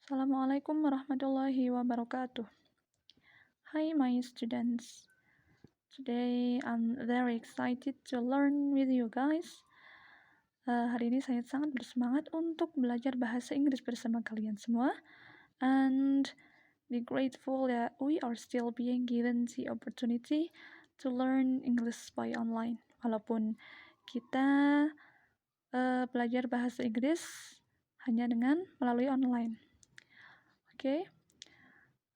Assalamualaikum warahmatullahi wabarakatuh. Hi, my students. Today I'm very excited to learn with you guys. Hari ini saya sangat bersemangat untuk belajar bahasa Inggris bersama kalian semua. And be grateful that we are still being given the opportunity to learn English by online. Walaupun kita belajar bahasa Inggris hanya dengan melalui online. Okay.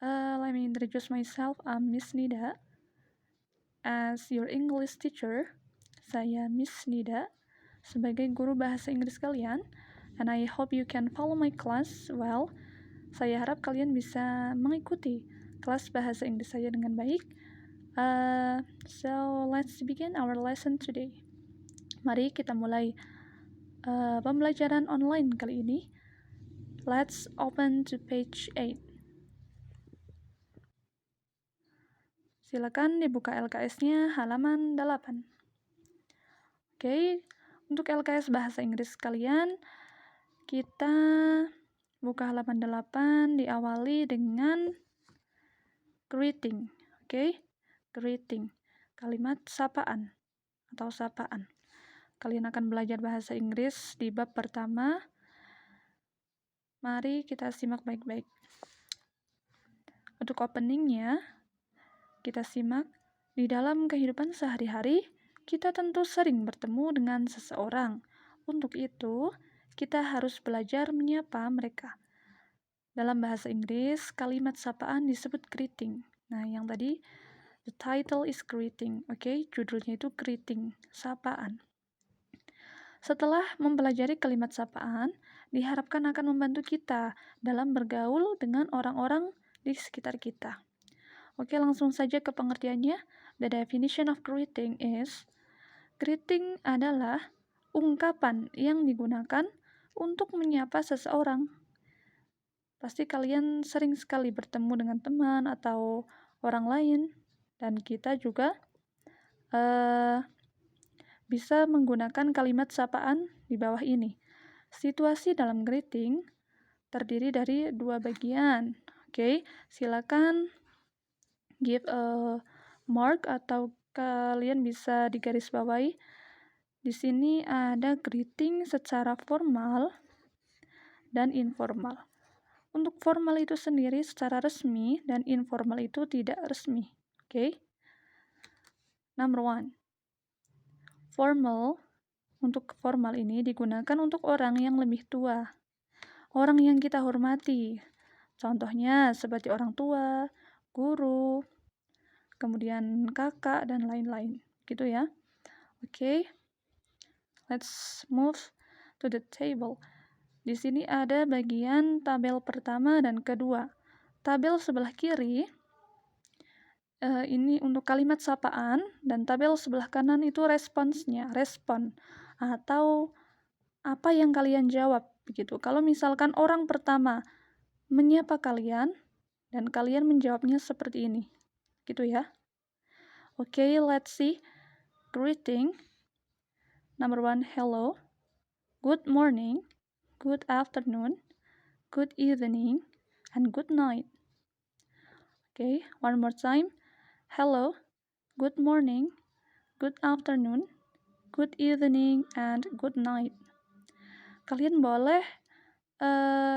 Let me introduce myself. I'm Miss Nida. As your English teacher, saya Miss Nida sebagai guru bahasa Inggris kalian. And I hope you can follow my class well. Saya harap kalian bisa mengikuti kelas bahasa Inggris saya dengan baik. So let's begin our lesson today. Mari kita mulai pembelajaran online kali ini. Let's open to page 8. Silakan dibuka LKS-nya halaman 8. Oke, untuk LKS bahasa Inggris kalian, kita buka halaman 8 diawali dengan greeting. Oke, greeting. Kalimat sapaan atau sapaan. Kalian akan belajar bahasa Inggris di bab pertama. Mari kita simak baik-baik. Untuk openingnya, kita simak, di dalam kehidupan sehari-hari, kita tentu sering bertemu dengan seseorang. Untuk itu, kita harus belajar menyapa mereka. Dalam bahasa Inggris, kalimat sapaan disebut greeting. Nah, yang tadi, the title is greeting. Oke, judulnya itu greeting, sapaan. Setelah mempelajari kalimat sapaan, diharapkan akan membantu kita dalam bergaul dengan orang-orang di sekitar kita. Oke, langsung saja ke pengertiannya. The definition of greeting is, greeting adalah ungkapan yang digunakan untuk menyapa seseorang. Pasti kalian sering sekali bertemu dengan teman atau orang lain, dan kita juga bisa menggunakan kalimat sapaan di bawah ini. Situasi dalam greeting terdiri dari dua bagian. Oke, silakan give a mark atau kalian bisa digarisbawahi. Di sini ada greeting secara formal dan informal. Untuk formal itu sendiri secara resmi dan informal itu tidak resmi. Oke. Number 1. Formal. Untuk formal ini digunakan untuk orang yang lebih tua. Orang yang kita hormati. Contohnya seperti orang tua, guru, kemudian kakak, dan lain-lain. Gitu ya. Oke. Let's move to the table. Di sini ada bagian tabel pertama dan kedua. Tabel sebelah kiri, ini untuk kalimat sapaan, dan tabel sebelah kanan itu responsnya, respon, atau apa yang kalian jawab. Begitu. Kalau misalkan orang pertama menyapa kalian, dan kalian menjawabnya seperti ini. Gitu ya. Oke, let's see. Greeting. Number 1, hello. Good morning. Good afternoon. Good evening. And good night. Okay, one more time. Hello. Good morning. Good afternoon. Good evening. And good night. Kalian boleh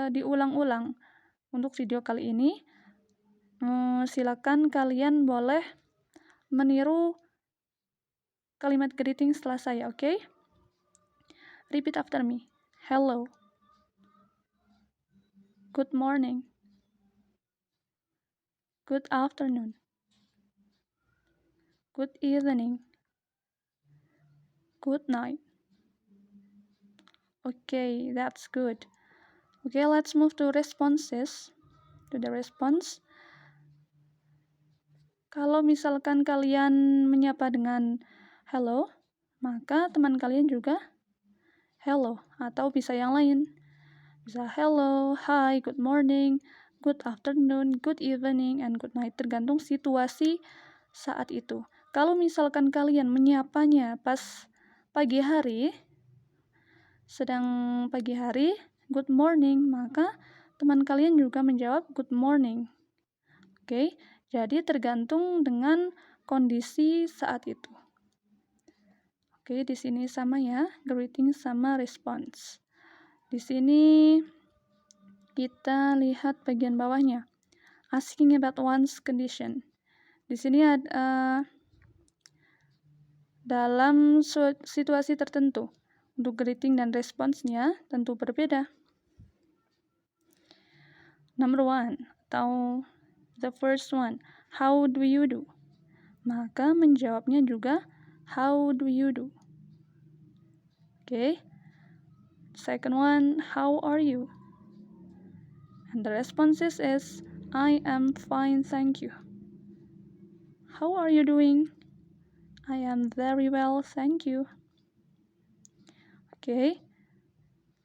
diulang-ulang. Untuk video kali ini, silakan kalian boleh meniru kalimat greeting setelah saya, oke? Repeat after me. Hello. Good morning. Good afternoon. Good evening. Good night. Okay, that's good. Okay, let's move to responses. To the response. Kalau misalkan kalian menyapa dengan hello, maka teman kalian juga hello, atau bisa yang lain. Bisa hello, hi, good morning, good afternoon, good evening, and good night. Tergantung situasi saat itu. Kalau misalkan kalian menyapanya pas pagi hari, sedang pagi hari, good morning, maka teman kalian juga menjawab good morning. Oke, jadi tergantung dengan kondisi saat itu. Oke, di sini sama ya, greeting sama response. Di sini kita lihat bagian bawahnya. Asking about one's condition. Di sini ada dalam situasi tertentu. Untuk greeting dan responsnya tentu berbeda. Number 1 atau the first one, how do you do? Maka menjawabnya juga how do you do? Okay. Second one, how are you? And the responses is I am fine, thank you. How are you doing? I am very well, thank you. Okay.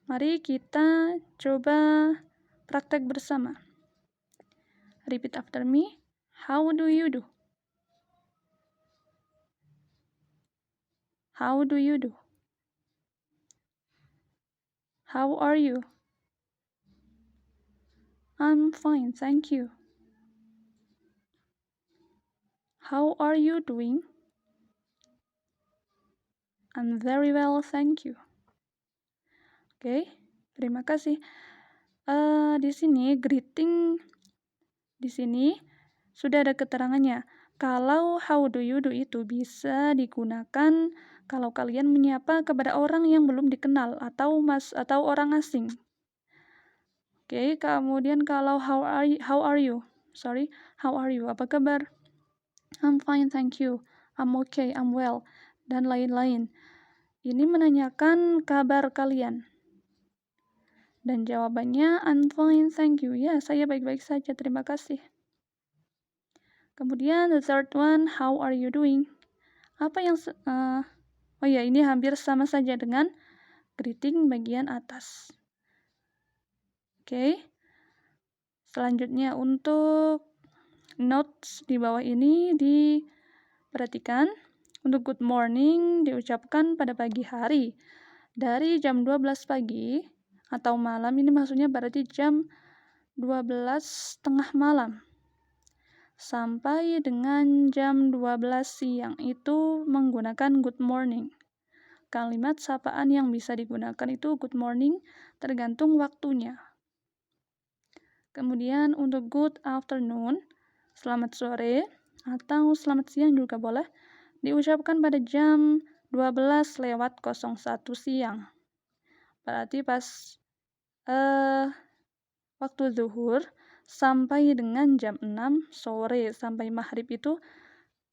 Mari kita coba praktek bersama. Repeat after me. How do you do? How do you do? How are you? I'm fine, thank you. How are you doing? I'm very well, thank you. Oke, terima kasih. Di sini greeting di sini sudah ada keterangannya. Kalau how do you do itu bisa digunakan kalau kalian menyapa kepada orang yang belum dikenal atau orang asing. Oke, kemudian kalau how are you? How are you? Apa kabar? I'm fine, thank you. I'm okay, I'm well, dan lain-lain. Ini menanyakan kabar kalian. Dan jawabannya I'm fine, thank you. Ya, saya baik-baik saja, terima kasih. Kemudian the third one, how are you doing? Apa yang ini hampir sama saja dengan greeting bagian atas. Oke. Selanjutnya untuk notes di bawah ini diperhatikan. Untuk good morning diucapkan pada pagi hari dari jam 12 pagi atau malam, ini maksudnya berarti jam 12:30 malam sampai dengan jam 12 siang itu menggunakan good morning. Kalimat sapaan yang bisa digunakan itu good morning tergantung waktunya. Kemudian untuk good afternoon, selamat sore atau selamat siang juga boleh, diucapkan pada jam 12:01 siang. Berarti pas waktu zuhur sampai dengan jam 6 sore sampai maghrib itu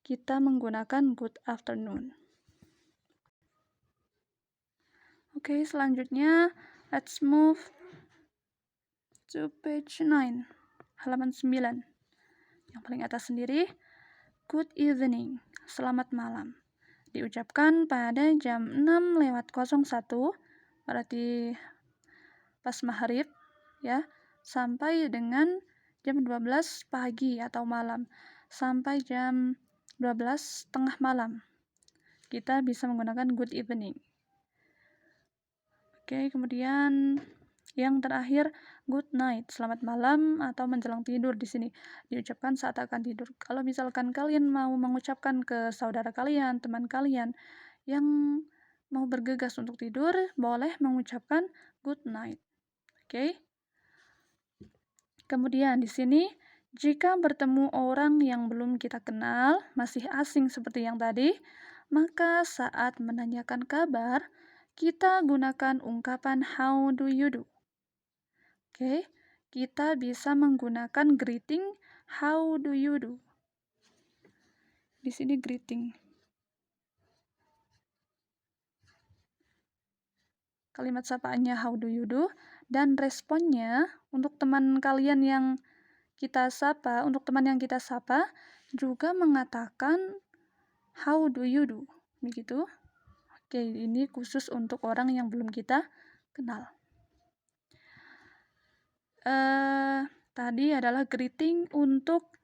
kita menggunakan good afternoon. Oke, selanjutnya let's move to page 9, halaman 9. Yang paling atas sendiri, good evening, selamat malam. Diucapkan pada jam 6:01, berarti pas maghrib ya, sampai dengan jam 12 pagi atau malam, sampai jam 12:30 malam. Kita bisa menggunakan good evening. Oke, kemudian yang terakhir, good night, selamat malam atau menjelang tidur di sini diucapkan saat akan tidur. Kalau misalkan kalian mau mengucapkan ke saudara kalian, teman kalian yang mau bergegas untuk tidur, boleh mengucapkan good night. Oke. Kemudian di sini, jika bertemu orang yang belum kita kenal, masih asing seperti yang tadi, maka saat menanyakan kabar, kita gunakan ungkapan how do you do. Oke, kita bisa menggunakan greeting how do you do. Di sini greeting. Kalimat sapaannya how do you do, dan responnya untuk teman kalian yang kita sapa, untuk teman yang kita sapa juga mengatakan how do you do, begitu. Oke, ini khusus untuk orang yang belum kita kenal. Tadi adalah greeting untuk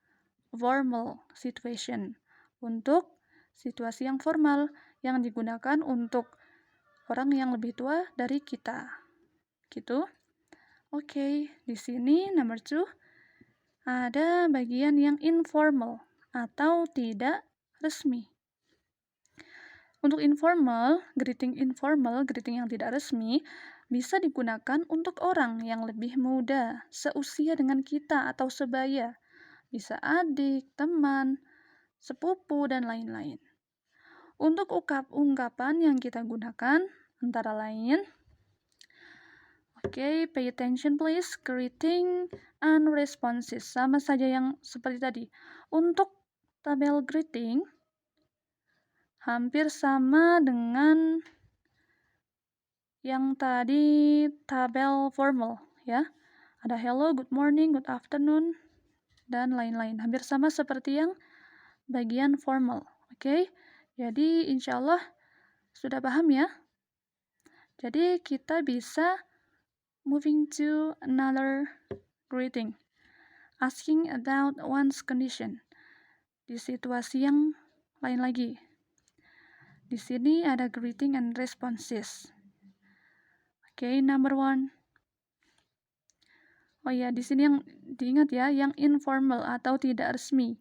formal situation, untuk situasi yang formal yang digunakan untuk orang yang lebih tua dari kita, gitu. Oke, di sini number 2 ada bagian yang informal atau tidak resmi. Untuk greeting yang tidak resmi, bisa digunakan untuk orang yang lebih muda, seusia dengan kita atau sebaya. Bisa adik, teman, sepupu, dan lain-lain. Untuk ungkapan yang kita gunakan, antara lain, oke, pay attention please, greeting and responses. Sama saja yang seperti tadi. Untuk tabel greeting, hampir sama dengan yang tadi tabel formal, ya. Ada hello, good morning, good afternoon, dan lain-lain. Hampir sama seperti yang bagian formal, oke? Jadi insya Allah sudah paham ya? Jadi kita bisa moving to another greeting. Asking about one's condition. Di situasi yang lain lagi. Di sini ada greeting and responses. Oke, number 1. Oh ya, di sini yang diingat ya, yang informal atau tidak resmi.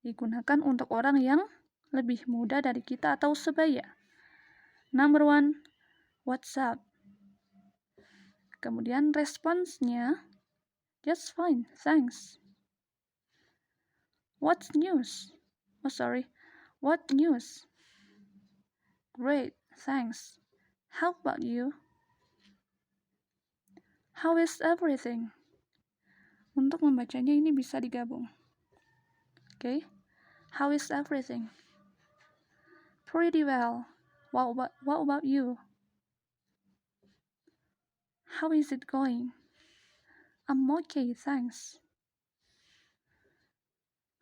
Digunakan untuk orang yang lebih muda dari kita atau sebaya. Number 1, what's up? Kemudian responsnya, just fine, thanks. What's news? What news? Great, thanks. How about you? How is everything? Untuk membacanya ini bisa digabung. Okay? How is everything? Pretty well. What about you? How is it going? I'm okay, thanks.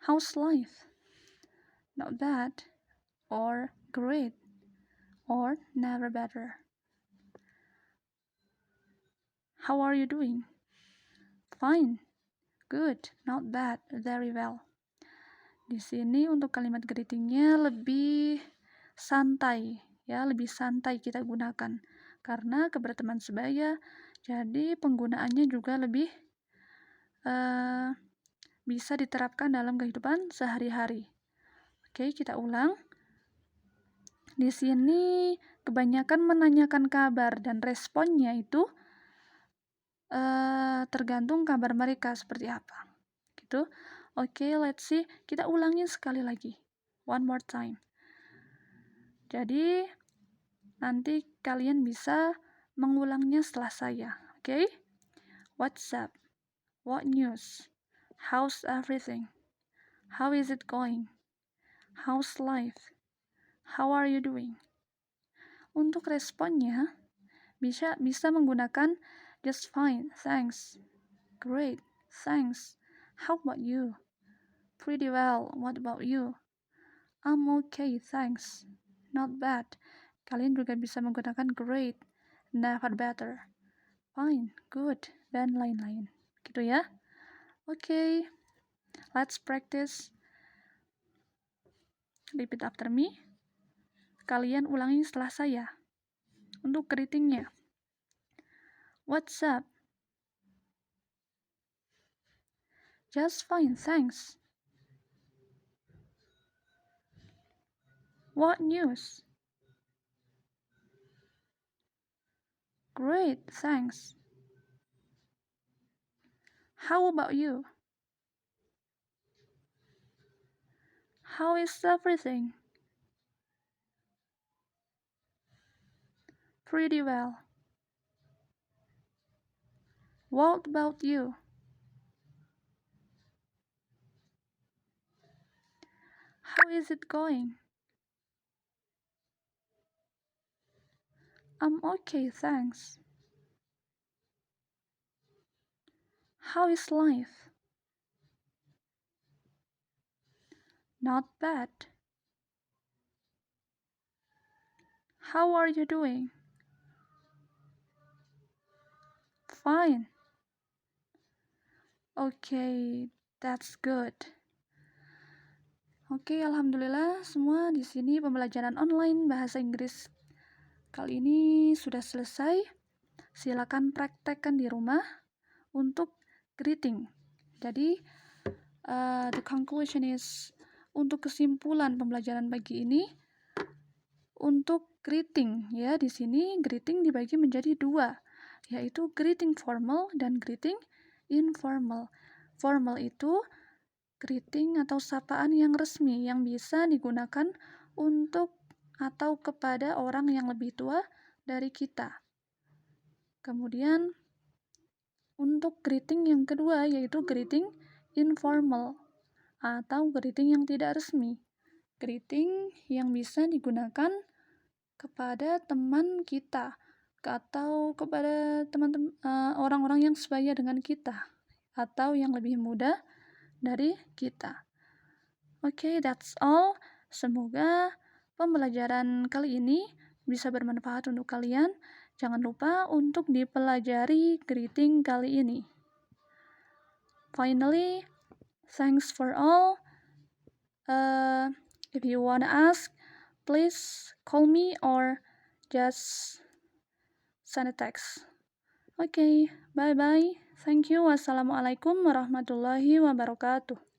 How's life? Not bad, or great, or never better. How are you doing? Fine, good, not bad, very well. Di sini untuk kalimat greetingnya lebih santai, ya, lebih santai kita gunakan. Karena keberteman sebaya, jadi penggunaannya juga lebih bisa diterapkan dalam kehidupan sehari-hari. Oke, kita ulang. Di sini kebanyakan menanyakan kabar dan responnya itu tergantung kabar mereka seperti apa. Gitu. Oke, let's see. Kita ulangin sekali lagi. One more time. Jadi, nanti kalian bisa mengulangnya setelah saya. Oke? What's up? What news? How's everything? How is it going? How's life? How are you doing? Untuk responnya, bisa menggunakan just fine, thanks. Great, thanks. How about you? Pretty well, what about you? I'm okay, thanks. Not bad. Kalian juga bisa menggunakan great, never better, fine, good, dan lain-lain. Gitu ya. Oke, let's practice. Repeat after me. Kalian ulangi setelah saya. Untuk greetingnya. What's up? Just fine, thanks. What news? Great, thanks. How about you? How is everything? Pretty well. What about you? How is it going? I'm okay, thanks. How is life? Not bad. How are you doing? Fine. Okay, that's good. Oke, alhamdulillah semua di sini pembelajaran online bahasa Inggris kali ini sudah selesai. Silakan praktekkan di rumah. untuk greeting. Jadi the conclusion is, untuk kesimpulan pembelajaran pagi ini, untuk greeting ya, di sini greeting dibagi menjadi dua, yaitu greeting formal dan greeting informal. Formal itu greeting atau sapaan yang resmi yang bisa digunakan untuk atau kepada orang yang lebih tua dari kita. Kemudian untuk greeting yang kedua yaitu greeting informal atau greeting yang tidak resmi. Greeting yang bisa digunakan kepada teman kita atau kepada teman-teman orang-orang yang sebaya dengan kita atau yang lebih muda dari kita. Oke, that's all. Semoga pembelajaran kali ini bisa bermanfaat untuk kalian. Jangan lupa untuk dipelajari greeting kali ini. Finally, thanks for all. If you wanna ask, please call me or just send a text. Okay, bye-bye. Thank you. Wassalamualaikum warahmatullahi wabarakatuh.